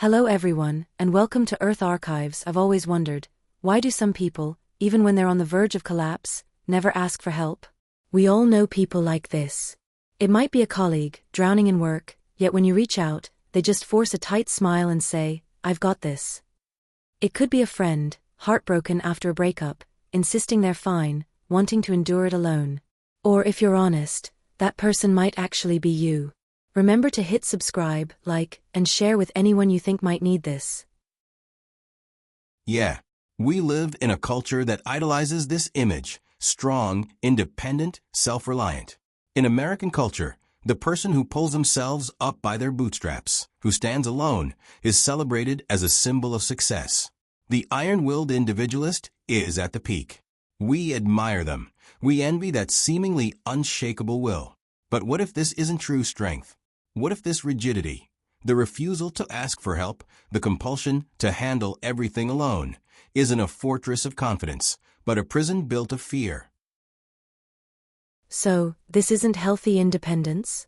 Hello everyone, and welcome to Earth Archives. I've always wondered, why do some people, even when they're on the verge of collapse, never ask for help? We all know people like this. It might be a colleague, drowning in work, yet when you reach out, they just force a tight smile and say, "I've got this." It could be a friend, heartbroken after a breakup, insisting they're fine, wanting to endure it alone. Or if you're honest, that person might actually be you. Remember to hit subscribe, like, and share with anyone you think might need this. Yeah, we live in a culture that idolizes this image: strong, independent, self-reliant. In American culture, the person who pulls themselves up by their bootstraps, who stands alone, is celebrated as a symbol of success. The iron-willed individualist is at the peak. We admire them. We envy that seemingly unshakable will. But what if this isn't true strength? What if this rigidity, the refusal to ask for help, the compulsion to handle everything alone, isn't a fortress of confidence, but a prison built of fear? So, this isn't healthy independence?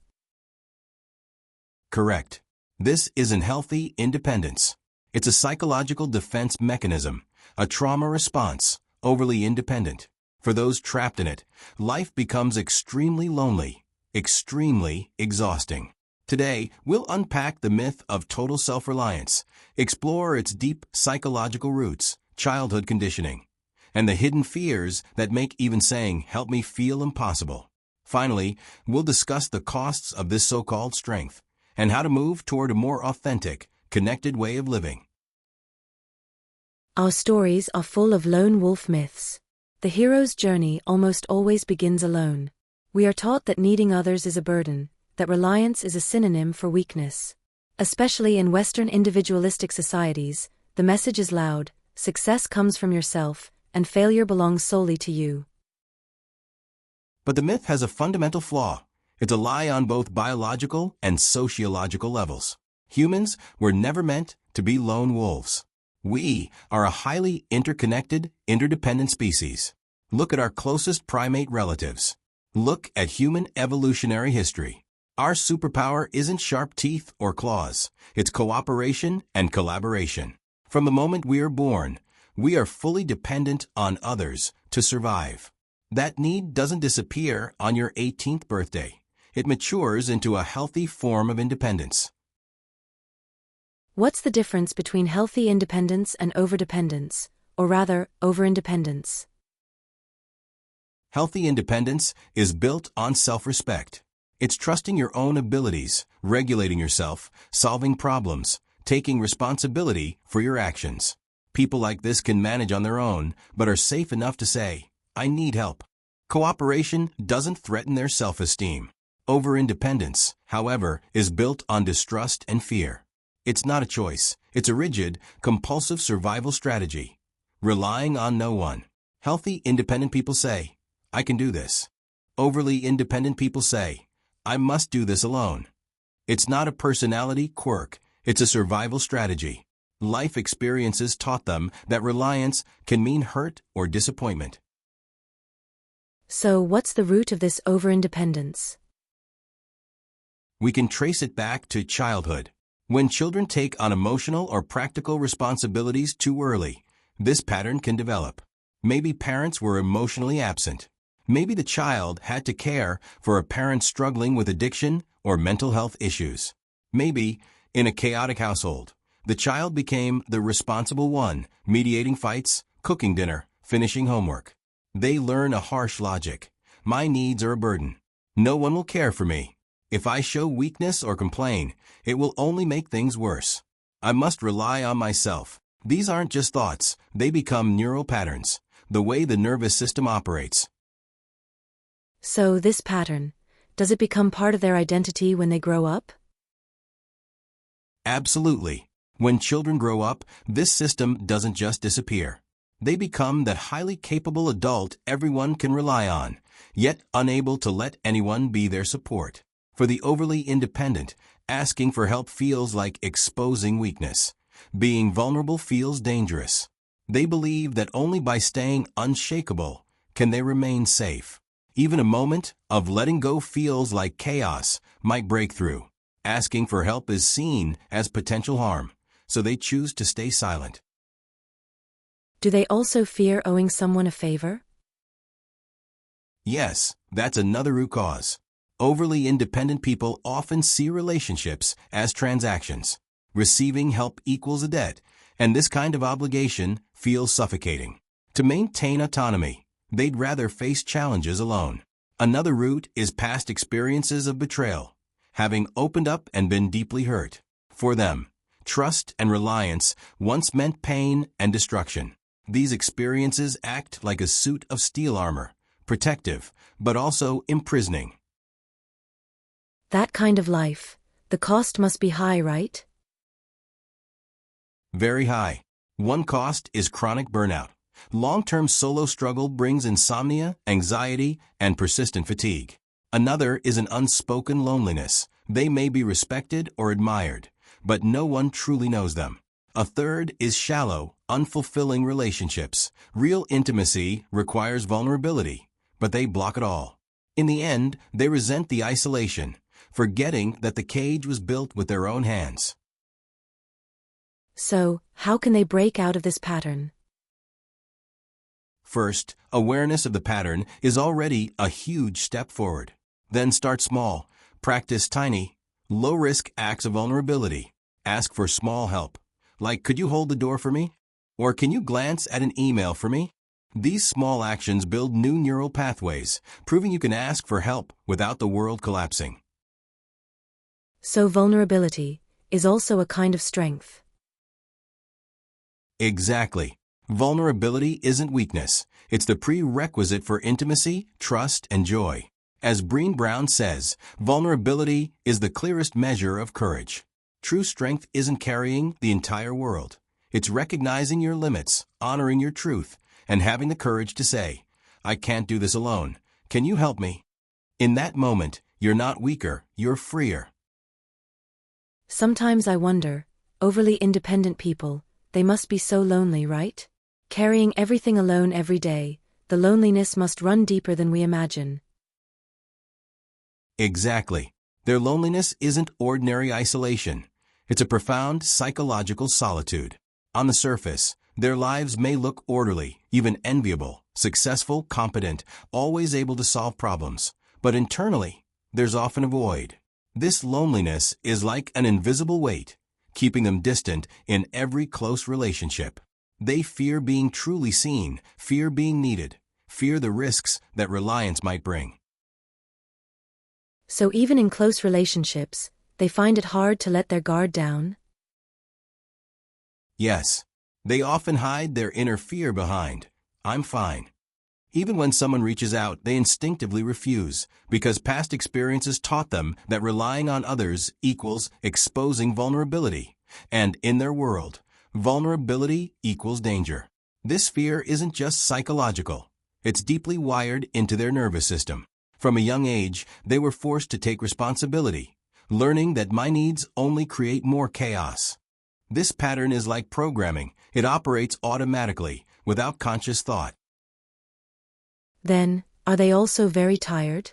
Correct. This isn't healthy independence. It's a psychological defense mechanism, a trauma response, overly independent. For those trapped in it, life becomes extremely lonely, extremely exhausting. Today, we'll unpack the myth of total self-reliance, explore its deep psychological roots, childhood conditioning, and the hidden fears that make even saying, "help me," feel impossible. Finally, we'll discuss the costs of this so-called strength, and how to move toward a more authentic, connected way of living. Our stories are full of lone wolf myths. The hero's journey almost always begins alone. We are taught that needing others is a burden, that reliance is a synonym for weakness. Especially in Western individualistic societies, the message is loud: success comes from yourself, and failure belongs solely to you. But the myth has a fundamental flaw. It's a lie on both biological and sociological levels. Humans were never meant to be lone wolves. We are a highly interconnected, interdependent species. Look at our closest primate relatives. Look at human evolutionary history. Our superpower isn't sharp teeth or claws. It's cooperation and collaboration. From the moment we are born, we are fully dependent on others to survive. That need doesn't disappear on your 18th birthday. It matures into a healthy form of independence. What's the difference between healthy independence and overdependence, or rather, overindependence? Healthy independence is built on self-respect. It's trusting your own abilities, regulating yourself, solving problems, taking responsibility for your actions. People like this can manage on their own, but are safe enough to say, "I need help." Cooperation doesn't threaten their self-esteem. Overindependence, however, is built on distrust and fear. It's not a choice. It's a rigid, compulsive survival strategy, relying on no one. Healthy, independent people say, "I can do this." Overly independent people say, "I must do this alone." It's not a personality quirk, it's a survival strategy. Life experiences taught them that reliance can mean hurt or disappointment. So, what's the root of this overindependence? We can trace it back to childhood. When children take on emotional or practical responsibilities too early, this pattern can develop. Maybe parents were emotionally absent. Maybe the child had to care for a parent struggling with addiction or mental health issues. Maybe, in a chaotic household, the child became the responsible one, mediating fights, cooking dinner, finishing homework. They learn a harsh logic: my needs are a burden. No one will care for me. If I show weakness or complain, it will only make things worse. I must rely on myself. These aren't just thoughts, they become neural patterns, the way the nervous system operates. So, this pattern, does it become part of their identity when they grow up? Absolutely. When children grow up, this system doesn't just disappear. They become that highly capable adult everyone can rely on, yet unable to let anyone be their support. For the overly independent, asking for help feels like exposing weakness. Being vulnerable feels dangerous. They believe that only by staying unshakable can they remain safe. Even a moment of letting go feels like chaos might break through. Asking for help is seen as potential harm. so they choose to stay silent. Do they also fear owing someone a favor? Yes, that's another root cause. Overly independent people often see relationships as transactions. Receiving help equals a debt, and this kind of obligation feels suffocating. To maintain autonomy, they'd rather face challenges alone. Another root is past experiences of betrayal, having opened up and been deeply hurt. For them, trust and reliance once meant pain and destruction. These experiences act like a suit of steel armor, protective, but also imprisoning. That kind of life, the cost must be high, right? Very high. One cost is chronic burnout. Long-term solo struggle brings insomnia, anxiety, and persistent fatigue. Another is an unspoken loneliness. They may be respected or admired, but no one truly knows them. A third is shallow, unfulfilling relationships. Real intimacy requires vulnerability, but they block it all. In the end, they resent the isolation, forgetting that the cage was built with their own hands. So, how can they break out of this pattern? First, awareness of the pattern is already a huge step forward. Then start small. Practice tiny, low-risk acts of vulnerability. Ask for small help. Like, could you hold the door for me? Or can you glance at an email for me? These small actions build new neural pathways, proving you can ask for help without the world collapsing. So vulnerability is also a kind of strength. Exactly. Vulnerability isn't weakness. It's the prerequisite for intimacy, trust, and joy. As Brené Brown says, vulnerability is the clearest measure of courage. True strength isn't carrying the entire world. It's recognizing your limits, honoring your truth, and having the courage to say, I can't do this alone. Can you help me? In that moment, you're not weaker, you're freer. Sometimes I wonder, overly independent people, they must be so lonely, right? Carrying everything alone every day, the loneliness must run deeper than we imagine. Exactly. Their loneliness isn't ordinary isolation. It's a profound psychological solitude. On the surface, their lives may look orderly, even enviable, successful, competent, always able to solve problems. But internally, there's often a void. This loneliness is like an invisible weight, keeping them distant in every close relationship. They fear being truly seen, fear being needed, fear the risks that reliance might bring. So even in close relationships, they find it hard to let their guard down? Yes. They often hide their inner fear behind, I'm fine. Even when someone reaches out, they instinctively refuse, because past experiences taught them that relying on others equals exposing vulnerability. And in their world, vulnerability equals danger. This fear isn't just psychological. It's deeply wired into their nervous system. From a young age, they were forced to take responsibility, learning that my needs only create more chaos. This pattern is like programming. It operates automatically, without conscious thought. Then, are they also very tired?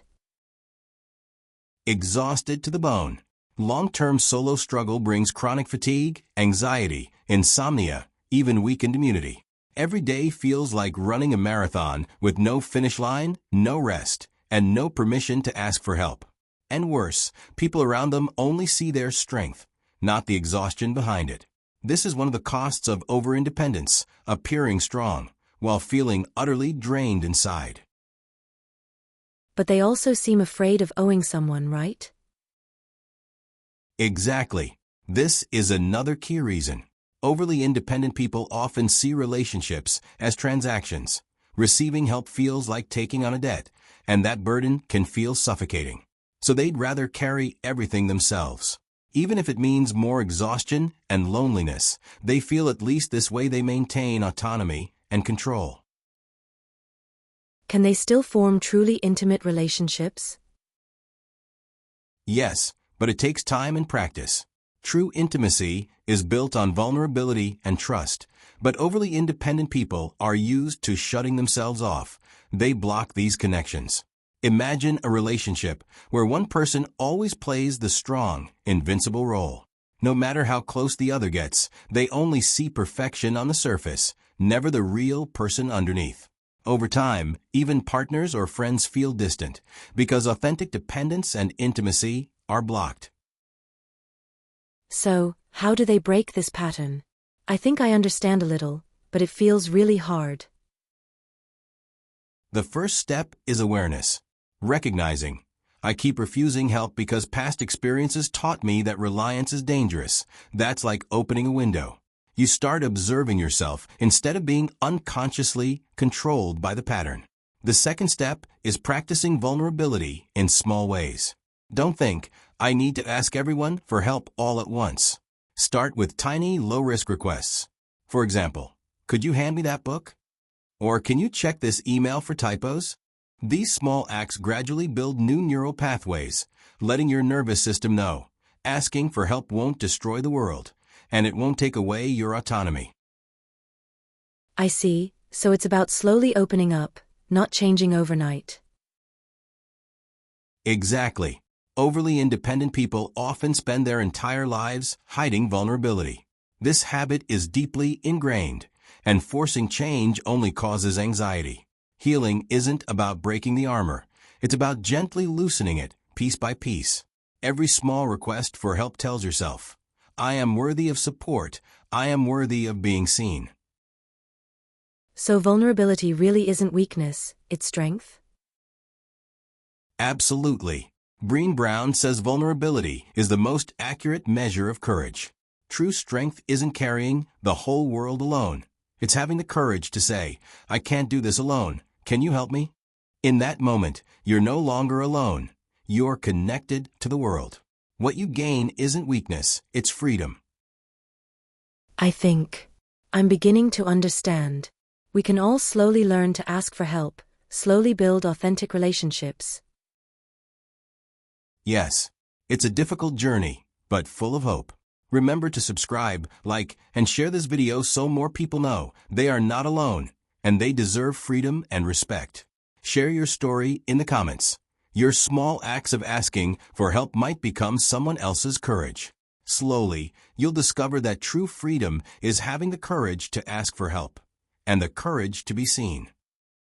Exhausted to the bone. Long-term solo struggle brings chronic fatigue, anxiety, insomnia, even weakened immunity. Every day feels like running a marathon with no finish line, no rest, and no permission to ask for help. And worse, people around them only see their strength, not the exhaustion behind it. This is one of the costs of over-independence, appearing strong, while feeling utterly drained inside. But they also seem afraid of owing someone, right? Exactly. This is another key reason. Overly independent people often see relationships as transactions. Receiving help feels like taking on a debt, and that burden can feel suffocating. So they'd rather carry everything themselves. Even if it means more exhaustion and loneliness, they feel at least this way they maintain autonomy and control. Can they still form truly intimate relationships? Yes, but it takes time and practice. True intimacy is built on vulnerability and trust, but overly independent people are used to shutting themselves off. They block these connections. Imagine a relationship where one person always plays the strong, invincible role. No matter how close the other gets, they only see perfection on the surface, never the real person underneath. Over time, even partners or friends feel distant because authentic dependence and intimacy are blocked. So, how do they break this pattern? I think I understand a little, but it feels really hard. The first step is awareness. Recognizing, I keep refusing help because past experiences taught me that reliance is dangerous. That's like opening a window. You start observing yourself instead of being unconsciously controlled by the pattern. The second step is practicing vulnerability in small ways. Don't think, I need to ask everyone for help all at once. Start with tiny, low-risk requests. For example, could you hand me that book? Or can you check this email for typos? These small acts gradually build new neural pathways, letting your nervous system know. Asking for help won't destroy the world, and it won't take away your autonomy. I see, so it's about slowly opening up, not changing overnight. Exactly. Overly independent people often spend their entire lives hiding vulnerability. This habit is deeply ingrained, and forcing change only causes anxiety. Healing isn't about breaking the armor. It's about gently loosening it, piece by piece. Every small request for help tells yourself, I am worthy of support. I am worthy of being seen. So vulnerability really isn't weakness, it's strength? Absolutely. Brené Brown says vulnerability is the most accurate measure of courage. True strength isn't carrying the whole world alone. It's having the courage to say, I can't do this alone. Can you help me? In that moment, you're no longer alone. You're connected to the world. What you gain isn't weakness, it's freedom. I think I'm beginning to understand. We can all slowly learn to ask for help, slowly build authentic relationships. Yes, it's a difficult journey, but full of hope. Remember to subscribe, like, and share this video so more people know they are not alone, and they deserve freedom and respect. Share your story in the comments. Your small acts of asking for help might become someone else's courage. Slowly, you'll discover that true freedom is having the courage to ask for help, and the courage to be seen.